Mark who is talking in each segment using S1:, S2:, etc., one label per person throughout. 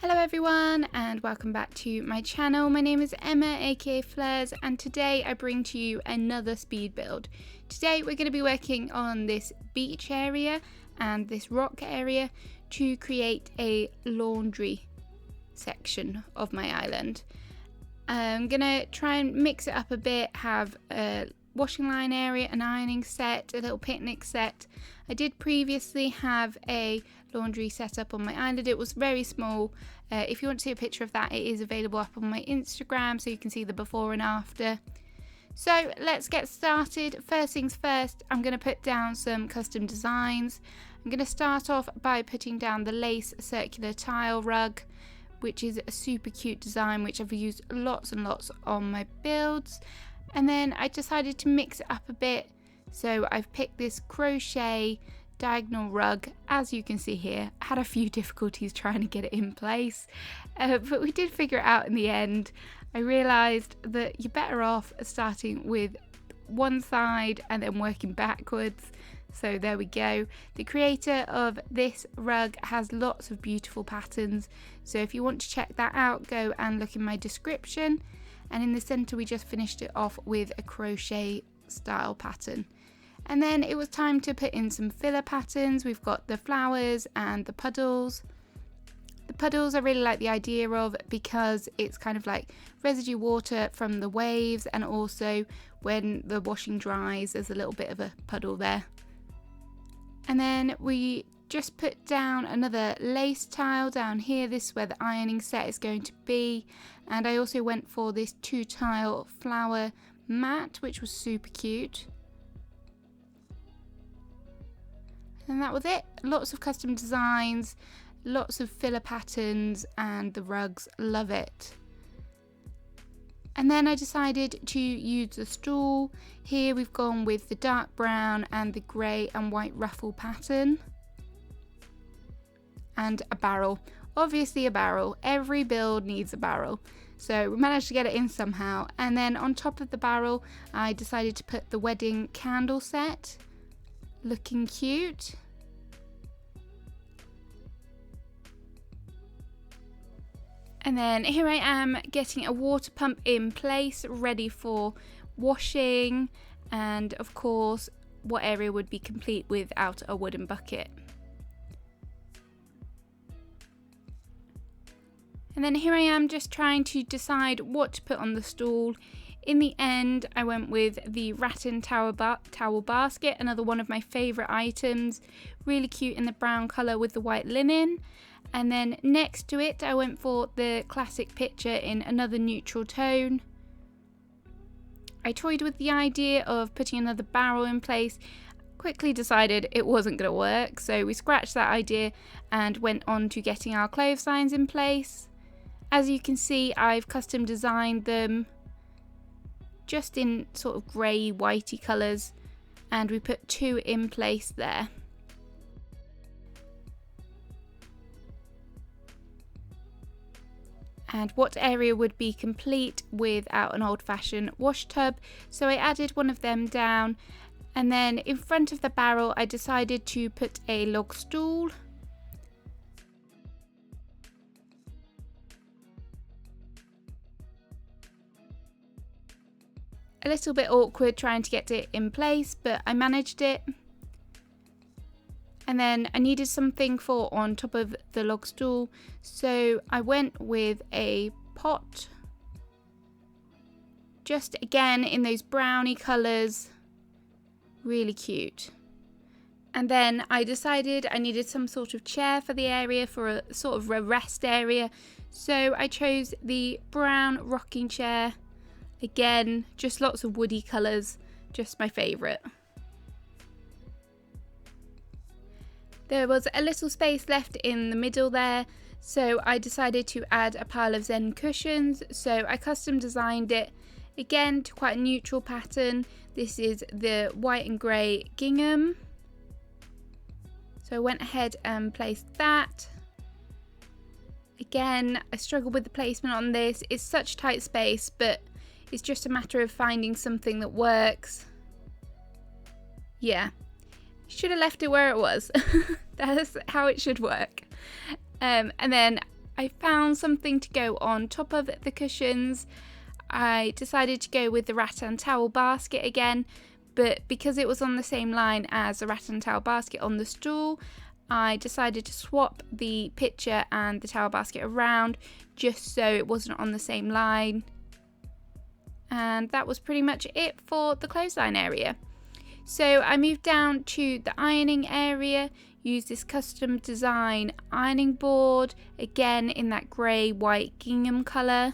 S1: Hello everyone and welcome back to my channel. My name is Emma aka Flares, and today I bring to you another speed build. Today we're going to be working on this beach area and this rock area to create a laundry section of my island. I'm going to try and mix it up a bit, have a washing line area, an ironing set, a little picnic set. I did previously have a laundry set up on my island. It was very small. If you want to see a picture of that, it is available up on my Instagram so you can see the before and after. So let's get started. First things first, I'm going to put down some custom designs. I'm going to start off by putting down the lace circular tile rug, which is a super cute design which I've used lots and lots on my builds. And then I decided to mix it up a bit, so I've picked this crochet diagonal rug. As you can see here, I had a few difficulties trying to get it in place, but we did figure it out in the end. I realised that you're better off starting with one side and then working backwards. So there we go. The creator of this rug has lots of beautiful patterns, so if you want to check that out, go and look in my description. And in the center we just finished it off with a crochet style pattern. And then it was time to put in some filler patterns. We've got the flowers and the puddles. The puddles I really like the idea of because it's kind of like residue water from the waves, and also when the washing dries there's a little bit of a puddle there. And then we just put down another lace tile down here. This is where the ironing set is going to be. And I also went for this 2-tile flower mat, which was super cute. And that was it. Lots of custom designs, lots of filler patterns, and the rugs love it. And then I decided to use the stool. Here we've gone with the dark brown and the grey and white ruffle pattern. And a barrel. Obviously a barrel. Every build needs a barrel. So we managed to get it in somehow. And then on top of the barrel I decided to put the wedding candle set. Looking cute. And then here I am getting a water pump in place, ready for washing, and of course what area would be complete without a wooden bucket. And then here I am just trying to decide what to put on the stool. In the end, I went with the rattan towel basket, another one of my favourite items. Really cute in the brown colour with the white linen. And then next to it, I went for the classic picture in another neutral tone. I toyed with the idea of putting another barrel in place. Quickly decided it wasn't going to work, so we scratched that idea and went on to getting our clotheslines in place. As you can see, I've custom designed them just in sort of grey whitey colours, and we put 2 in place there. And what area would be complete without an old-fashioned wash tub, so I added one of them down. And then in front of the barrel I decided to put a log stool. A little bit awkward trying to get it in place, but I managed it. And then I needed something for on top of the log stool, so I went with a pot. Just again in those browny colours, really cute. And then I decided I needed some sort of chair for the area, for a sort of a rest area. So I chose the brown rocking chair. Again, just lots of woody colours, just my favourite. There was a little space left in the middle there, so I decided to add a pile of Zen cushions. So I custom designed it again to quite a neutral pattern. This is the white and grey gingham. So I went ahead and placed that. Again, I struggled with the placement on this. It's such tight space, but it's just a matter of finding something that works. Yeah, should have left it where it was. That's how it should work. And then I found something to go on top of the cushions. I decided to go with the rattan towel basket again, but because it was on the same line as the rattan towel basket on the stool, I decided to swap the picture and the towel basket around just so it wasn't on the same line. And that was pretty much it for the clothesline area. So I moved down to the ironing area, used this custom design ironing board, again in that grey white gingham colour.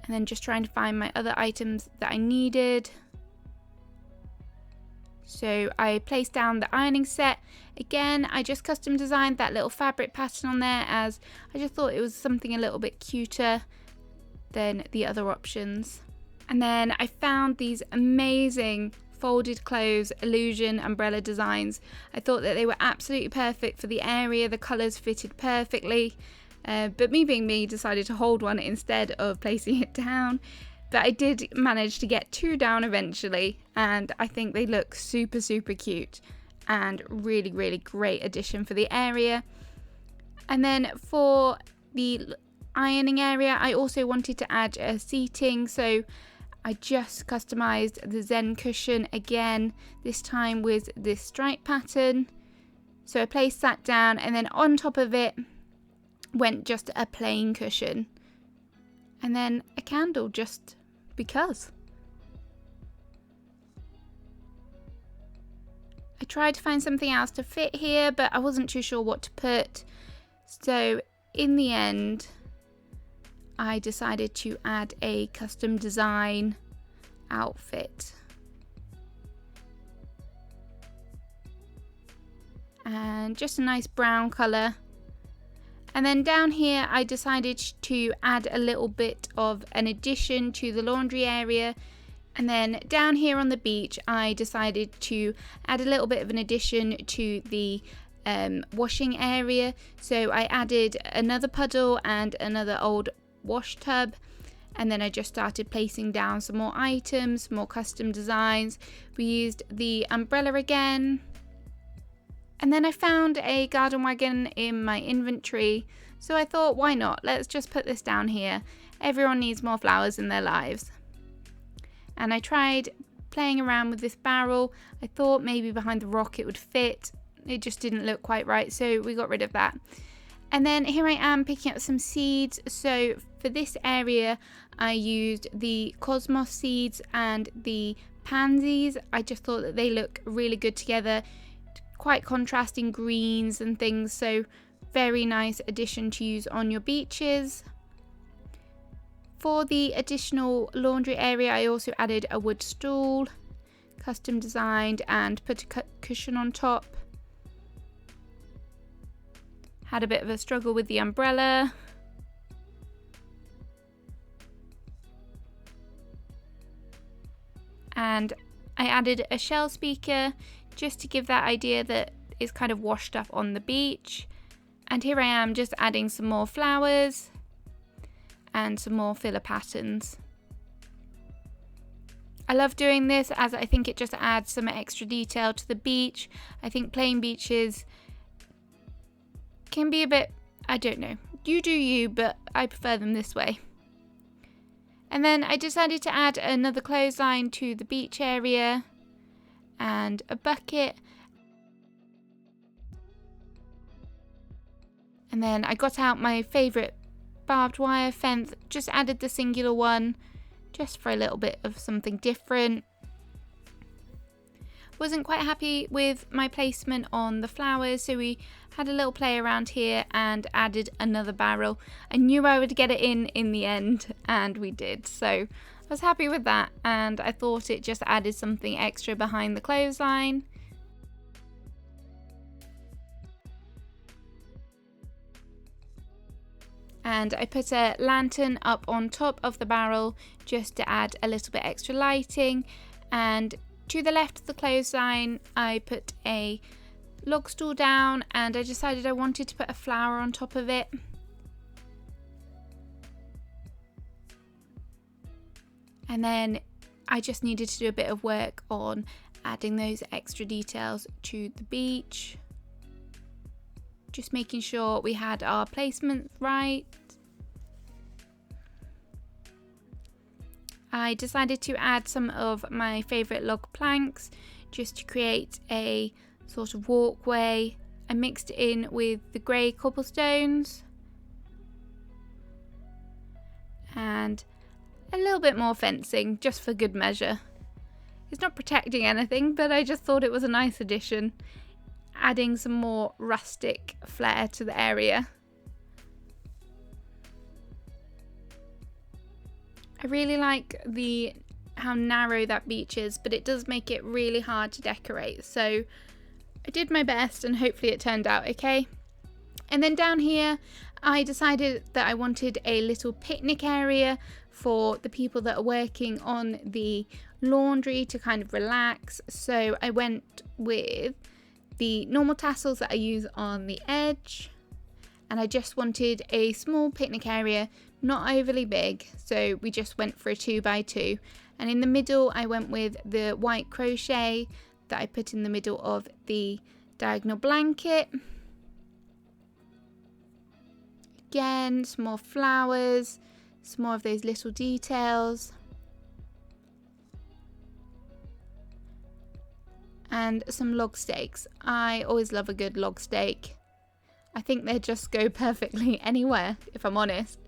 S1: And then just trying to find my other items that I needed. So I placed down the ironing set. Again, I just custom designed that little fabric pattern on there as I just thought it was something a little bit cuter than the other options. And then I found these amazing folded clothes illusion umbrella designs. I thought that they were absolutely perfect for the area. The colours fitted perfectly. But me being me, decided to hold one instead of placing it down. But I did manage to get 2 down eventually, and I think they look super cute and really great addition for the area. And then for the ironing area, I also wanted to add a seating, so I just customized the Zen cushion again, this time with this stripe pattern. So I placed that down, and then on top of it went just a plain cushion, and then a candle just because. I tried to find something else to fit here, but I wasn't too sure what to put. So in the end, I decided to add a custom design outfit. And just a nice brown colour. And then down here I decided to add a little bit of an addition to the laundry area. And then down here on the beach I decided to add a little bit of an addition to the washing area. So I added another puddle and another old wash tub. And then I just started placing down some more items, more custom designs. We used the umbrella again. And then I found a garden wagon in my inventory, so I thought, why not? Let's just put this down here. Everyone needs more flowers in their lives. And I tried playing around with this barrel. I thought maybe behind the rock it would fit. It just didn't look quite right, so we got rid of that. And then here I am picking up some seeds. So for this area, I used the cosmos seeds and the pansies. I just thought that they look really good together. Quite contrasting greens and things, so very nice addition to use on your beaches. For the additional laundry area, I also added a wood stool, custom designed, and put a cushion on top. Had a bit of a struggle with the umbrella. And I added a shell speaker just to give that idea that it's kind of washed up on the beach. And here I am just adding some more flowers and some more filler patterns. I love doing this as I think it just adds some extra detail to the beach. I think plain beaches can be a bit, I don't know, you do you, but I prefer them this way. And then I decided to add another clothesline to the beach area and a bucket. And then I got out my favourite barbed wire fence, just added the singular one just for a little bit of something different. Wasn't quite happy with my placement on the flowers, so we had a little play around here and added another barrel. I knew I would get it in the end, and we did, so I was happy with that, and I thought it just added something extra behind the clothesline. And I put a lantern up on top of the barrel just to add a little bit extra lighting. And to the left of the clothesline, I put a log stool down, and I decided I wanted to put a flower on top of it. And then I just needed to do a bit of work on adding those extra details to the beach. Just making sure we had our placements right. I decided to add some of my favourite log planks just to create a sort of walkway. I mixed it in with the grey cobblestones and a little bit more fencing just for good measure. It's not protecting anything, but I just thought it was a nice addition, adding some more rustic flair to the area. I really like how narrow that beach is, but it does make it really hard to decorate. So I did my best and hopefully it turned out okay. And then down here, I decided that I wanted a little picnic area for the people that are working on the laundry to kind of relax. So I went with the normal tassels that I use on the edge, and I just wanted a small picnic area, not overly big, so we just went for a 2x2. And in the middle I went with the white crochet that I put in the middle of the diagonal blanket. Again, some more flowers, some more of those little details. And some log stakes. I always love a good log stake. I think they just go perfectly anywhere, if I'm honest.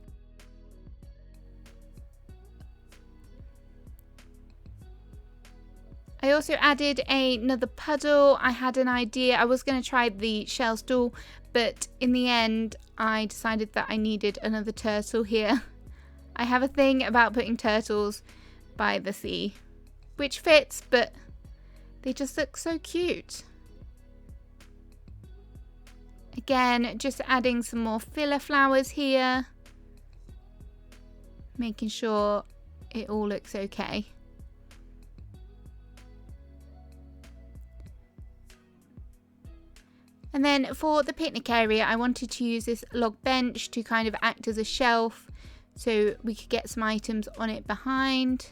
S1: I also added another puddle. I had an idea. I was going to try the shell stool, but in the end I decided that I needed another turtle here. I have a thing about putting turtles by the sea, which fits, but they just look so cute. Again, just adding some more filler flowers here, making sure it all looks okay. And then for the picnic area, I wanted to use this log bench to kind of act as a shelf so we could get some items on it behind.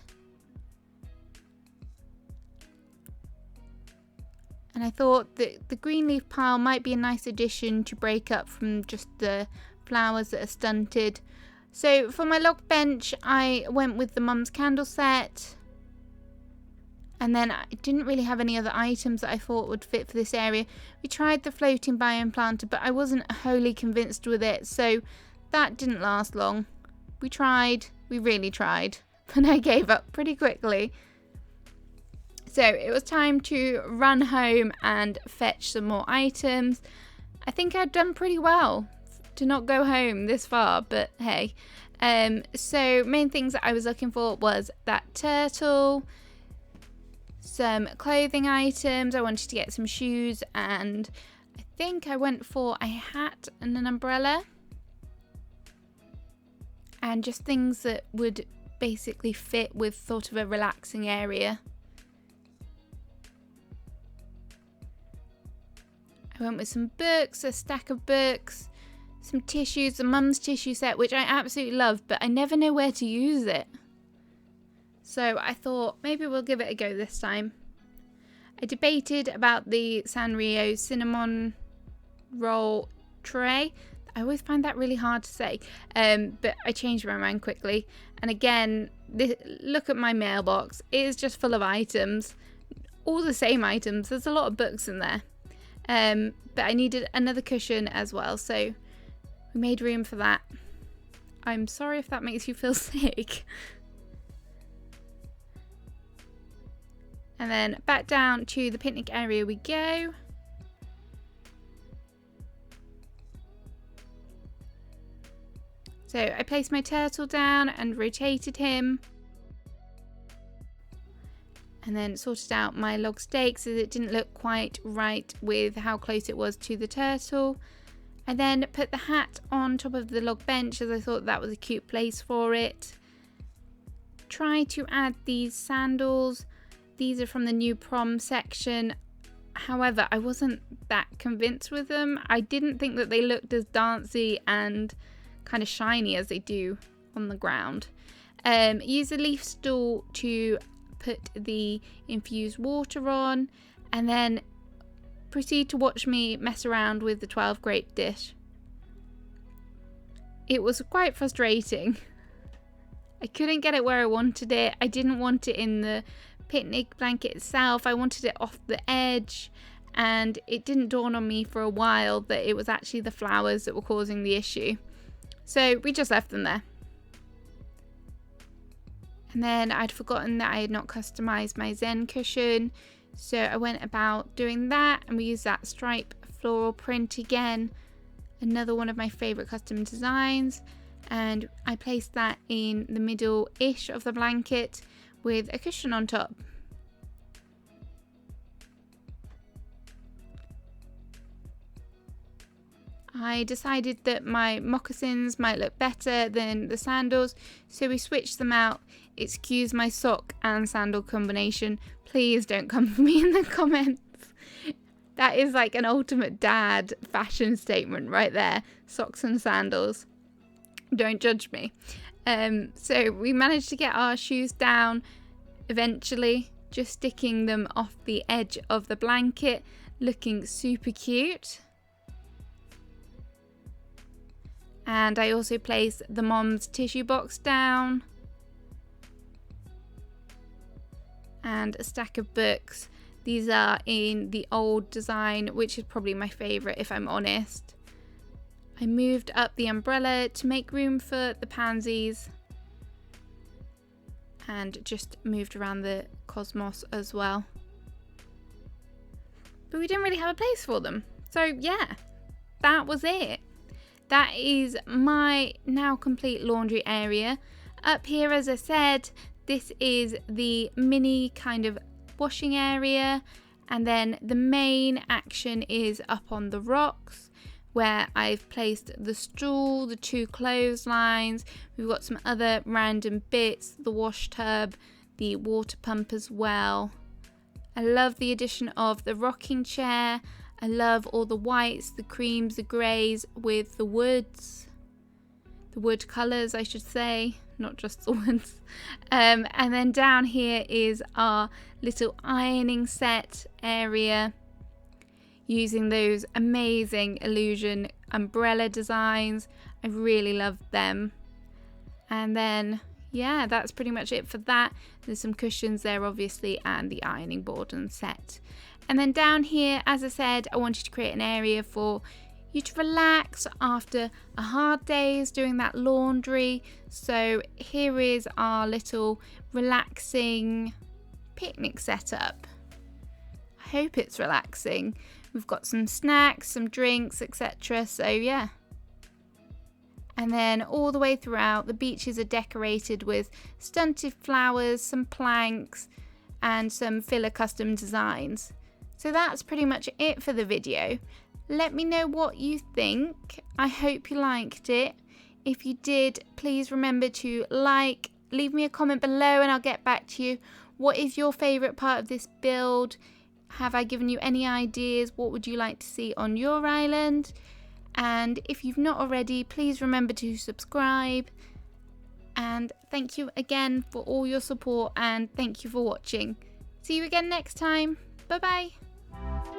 S1: And I thought that the green leaf pile might be a nice addition to break up from just the flowers that are stunted. So for my log bench, I went with the mum's candle set. And then I didn't really have any other items that I thought would fit for this area. We tried the floating biome planter, but I wasn't wholly convinced with it. So that didn't last long. We really tried, but I gave up pretty quickly. So it was time to run home and fetch some more items. I think I'd done pretty well to not go home this far, but hey. So main things that I was looking for was that turtle, some clothing items. I wanted to get some shoes, and I think I went for a hat and an umbrella. And just things that would basically fit with sort of a relaxing area. I went with some books, a stack of books, some tissues, the mum's tissue set, which I absolutely love, but I never know where to use it. So I thought maybe we'll give it a go this time. I debated about the Sanrio cinnamon roll tray. I always find that really hard to say, but I changed my mind quickly. And again, look at my mailbox. It is just full of items, all the same items. There's a lot of books in there. But I needed another cushion as well, so we made room for that. I'm sorry if that makes you feel sick. And then back down to the picnic area we go. So I placed my turtle down and rotated him. And then sorted out my log stakes as it didn't look quite right with how close it was to the turtle. I then put the hat on top of the log bench as I thought that was a cute place for it. Tried to add these sandals. These are from the new prom section. However, I wasn't that convinced with them. I didn't think that they looked as dancey and kind of shiny as they do on the ground. Use a leaf stool to put the infused water on, and then proceed to watch me mess around with the 12 grape dish. It was quite frustrating. I couldn't get it where I wanted it. I didn't want it in the picnic blanket itself. I wanted it off the edge, and it didn't dawn on me for a while that it was actually the flowers that were causing the issue. So we just left them there. And then I'd forgotten that I had not customized my Zen cushion. So I went about doing that, and we used that stripe floral print again. Another one of my favorite custom designs. And I placed that in the middle-ish of the blanket with a cushion on top. I decided that my moccasins might look better than the sandals, so we switched them out. Excuse my sock and sandal combination. Please don't come for me in the comments. That is like an ultimate dad fashion statement right there. Socks and sandals. Don't judge me. So we managed to get our shoes down eventually, just sticking them off the edge of the blanket, looking super cute. And I also placed the mom's tissue box down and a stack of books. These are in the old design, which is probably my favorite if I'm honest. I moved up the umbrella to make room for the pansies and just moved around the cosmos as well. But we didn't really have a place for them. So yeah, that was it. That is my now complete laundry area. Up here, as I said, this is the mini kind of washing area, and then the main action is up on the rocks, where I've placed the stool, the 2 clotheslines. We've got some other random bits, the wash tub, the water pump as well. I love the addition of the rocking chair. I love all the whites, the creams, the greys with the woods. The wood colours, I should say, not just the woods. And then down here is our little ironing set area, using those amazing illusion umbrella designs. I really love them. And then yeah, that's pretty much it for that. There's some cushions there obviously, and the ironing board and set. And then down here, as I said, I wanted to create an area for you to relax after a hard day's doing that laundry. So here is our little relaxing picnic setup. I hope it's relaxing. We've got some snacks, some drinks, etc. So yeah. And then all the way throughout, the beaches are decorated with stunted flowers, some planks, and some filler custom designs. So that's pretty much it for the video. Let me know what you think. I hope you liked it. If you did, please remember to like, leave me a comment below and I'll get back to you. What is your favourite part of this build? Have I given you any ideas? What would you like to see on your island? And if you've not already, please remember to subscribe. And thank you again for all your support, and thank you for watching. See you again next time. Bye bye.